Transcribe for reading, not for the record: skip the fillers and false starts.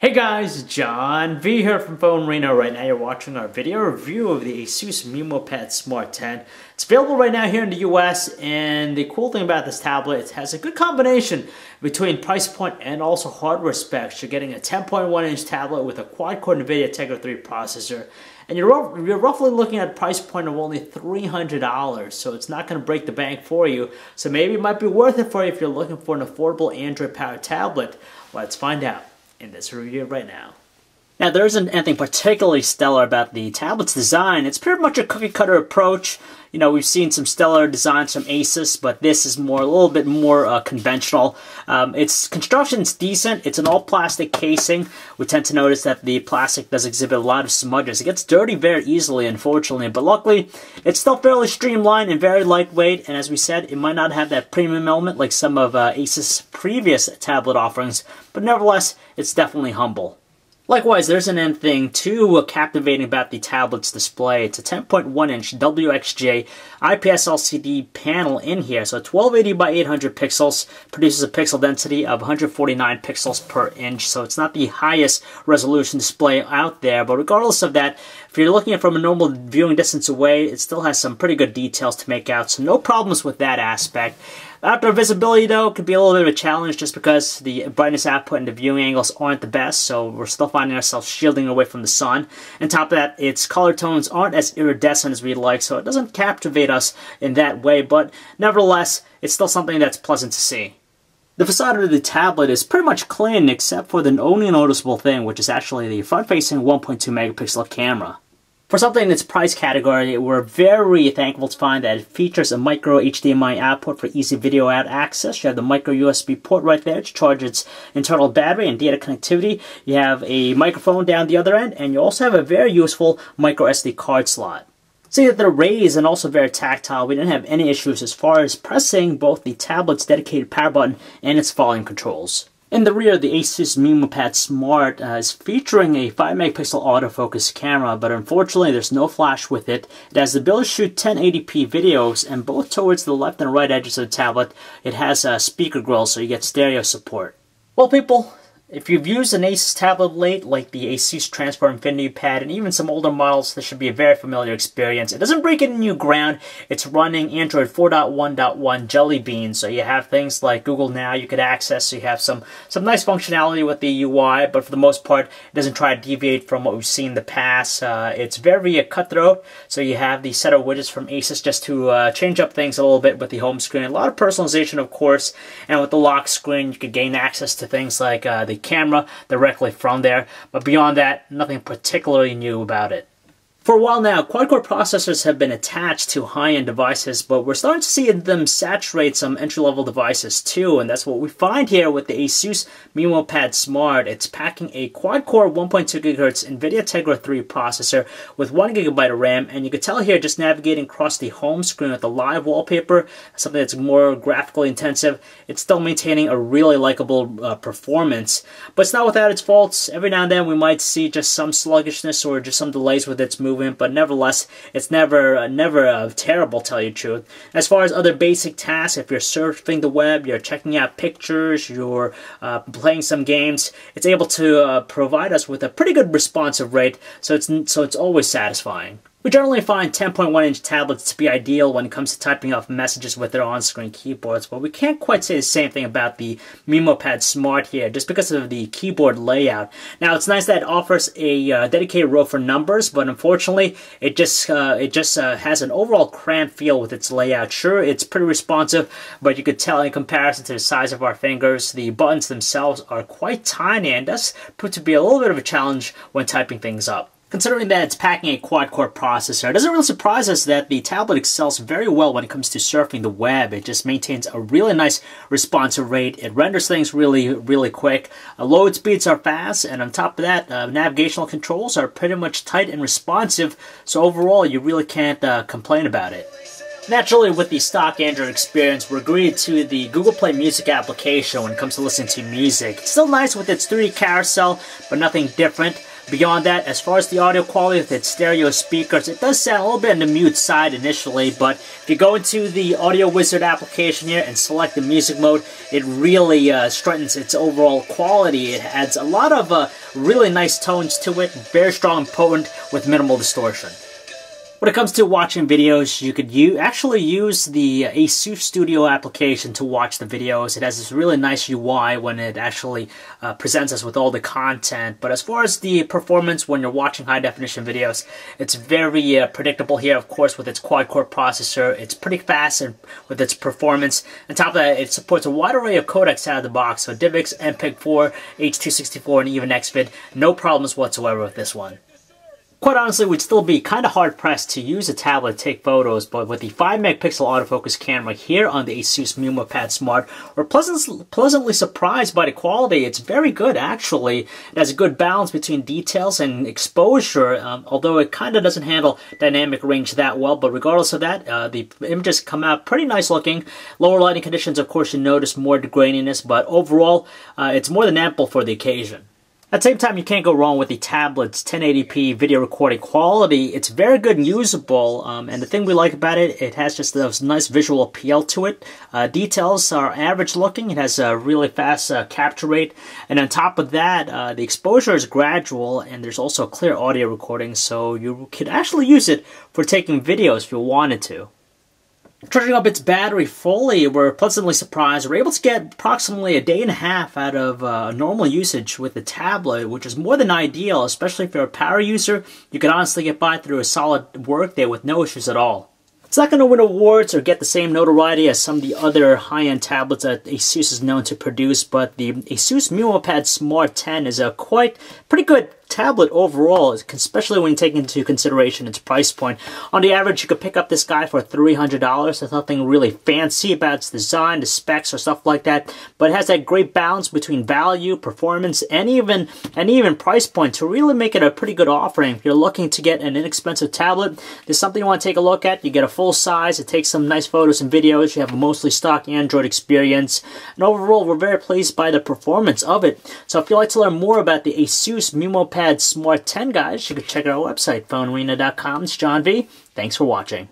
Hey guys, John V here from PhoneArena. Right now you're watching our video review of the Asus MeMO Pad Smart 10. It's available right now here in the US, and the cool thing about this tablet, it has a good combination between price point and also hardware specs. You're getting a 10.1-inch tablet with a quad-core NVIDIA Tegra 3 processor, and you're roughly looking at a price point of only $300, so it's not going to break the bank for you. So maybe it might be worth it for you if you're looking for an affordable Android-powered tablet. Let's find out in this review right now. Now, there isn't anything particularly stellar about the tablet's design. It's pretty much a cookie-cutter approach. You know, we've seen some stellar designs from Asus, but this is a little bit more conventional. Its construction's decent. It's an all-plastic casing. We tend to notice that the plastic does exhibit a lot of smudges. It gets dirty very easily, unfortunately, but luckily, it's still fairly streamlined and very lightweight, and as we said, it might not have that premium element like some of Asus' previous tablet offerings, but nevertheless, it's definitely humble. Likewise, there isn't anything too captivating about the tablet's display. It's a 10.1-inch WXJ IPS LCD panel in here, so 1280 by 800 pixels, produces a pixel density of 149 pixels per inch, so it's not the highest resolution display out there, but regardless of that, if you're looking at it from a normal viewing distance away, it still has some pretty good details to make out, so no problems with that aspect. Outdoor visibility, though, could be a little bit of a challenge just because the brightness output and the viewing angles aren't the best, so we're still finding ourselves shielding away from the sun. On top of that, its color tones aren't as iridescent as we'd like, so it doesn't captivate us in that way, but nevertheless, it's still something that's pleasant to see. The facade of the tablet is pretty much clean, except for the only noticeable thing, which is actually the front-facing 1.2 megapixel camera. For something in its price category, we're very thankful to find that it features a micro HDMI output for easy video out access. You have the micro USB port right there to charge its internal battery and data connectivity. You have a microphone down the other end, and you also have a very useful micro SD card slot. See that they're raised and also very tactile. We didn't have any issues as far as pressing both the tablet's dedicated power button and its volume controls. In the rear, the Asus MeMO Pad Smart is featuring a 5-megapixel autofocus camera, but unfortunately there's no flash with it. It has the ability to shoot 1080p videos, and both towards the left and right edges of the tablet, it has a speaker grill, so you get stereo support. Well, people, if you've used an Asus tablet late, like the Asus Transformer Infinity Pad, and even some older models, this should be a very familiar experience. It doesn't break any new ground. It's running Android 4.1.1 Jelly Bean, so you have things like Google Now you could access, so you have some nice functionality with the UI, but for the most part, it doesn't try to deviate from what we've seen in the past. It's very cutthroat, so you have the set of widgets from Asus just to change up things a little bit with the home screen. A lot of personalization, of course, and with the lock screen, you could gain access to things like the camera directly from there, but beyond that, nothing particularly new about it. For a while now, quad-core processors have been attached to high-end devices, but we're starting to see them saturate some entry-level devices too, and that's what we find here with the Asus MeMO Pad Smart. It's packing a quad-core 1.2 GHz NVIDIA Tegra 3 processor with 1 GB of RAM, and you can tell here just navigating across the home screen with the live wallpaper, something that's more graphically intensive, it's still maintaining a really likable performance. But it's not without its faults. Every now and then we might see just some sluggishness or just some delays with its movement, but nevertheless, it's never terrible, to tell you the truth. As far as other basic tasks, if you're surfing the web, you're checking out pictures, you're playing some games, it's able to provide us with a pretty good responsive rate, so it's always satisfying. We generally find 10.1-inch tablets to be ideal when it comes to typing off messages with their on-screen keyboards, but we can't quite say the same thing about the MeMO Pad Smart here, just because of the keyboard layout. Now, it's nice that it offers a dedicated row for numbers, but unfortunately, it just has an overall cramped feel with its layout. Sure, it's pretty responsive, but you could tell in comparison to the size of our fingers, the buttons themselves are quite tiny, and does prove to be a little bit of a challenge when typing things up. Considering that it's packing a quad-core processor, it doesn't really surprise us that the tablet excels very well when it comes to surfing the web. It just maintains a really nice responsive rate. It renders things really quick. Load speeds are fast, and on top of that, navigational controls are pretty much tight and responsive, so overall, you really can't complain about it. Naturally, with the stock Android experience, we're agreed to the Google Play Music application when it comes to listening to music. It's still nice with its 3D carousel, but nothing different. Beyond that, as far as the audio quality with its stereo speakers, it does sound a little bit on the mute side initially, but if you go into the Audio Wizard application here and select the music mode, it really strengthens its overall quality. It adds a lot of really nice tones to it, very strong and potent with minimal distortion. When it comes to watching videos, you could actually use the Asus Studio application to watch the videos. It has this really nice UI when it actually presents us with all the content. But as far as the performance when you're watching high-definition videos, it's very predictable here, of course, with its quad-core processor. It's pretty fast with its performance. On top of that, it supports a wide array of codecs out of the box. So DivX, MPEG-4, H.264, and even XVID. No problems whatsoever with this one. Quite honestly, we'd still be kind of hard-pressed to use a tablet to take photos, but with the 5-megapixel autofocus camera here on the Asus MeMO Pad Smart, we're pleasantly surprised by the quality. It's very good, actually. It has a good balance between details and exposure, although it kind of doesn't handle dynamic range that well, but regardless of that, the images come out pretty nice looking. Lower lighting conditions, of course, you notice more graininess, but overall, it's more than ample for the occasion. At the same time, you can't go wrong with the tablet's 1080p video recording quality. It's very good and usable, and the thing we like about it, it has just those nice visual appeal to it. Details are average looking. It has a really fast capture rate, and on top of that, the exposure is gradual, and there's also clear audio recording, so you could actually use it for taking videos if you wanted to. Charging up its battery fully, we're pleasantly surprised. We're able to get approximately a day and a half out of normal usage with the tablet, which is more than ideal, especially if you're a power user. You can honestly get by through a solid workday with no issues at all. It's not going to win awards or get the same notoriety as some of the other high-end tablets that Asus is known to produce, but the Asus MeMO Pad Smart 10 is a pretty good tablet overall, especially when you take into consideration its price point. On the average, you could pick up this guy for $300. There's nothing really fancy about its design, the specs, or stuff like that, but it has that great balance between value, performance, and even price point to really make it a pretty good offering. If you're looking to get an inexpensive tablet, there's something you want to take a look at. You get a full size, it takes some nice photos and videos, you have a mostly stock Android experience, and overall, we're very pleased by the performance of it. So if you'd like to learn more about the Asus MeMO Pad Smart 10, guys, you can check out our website, PhoneArena.com. It's John V. Thanks for watching.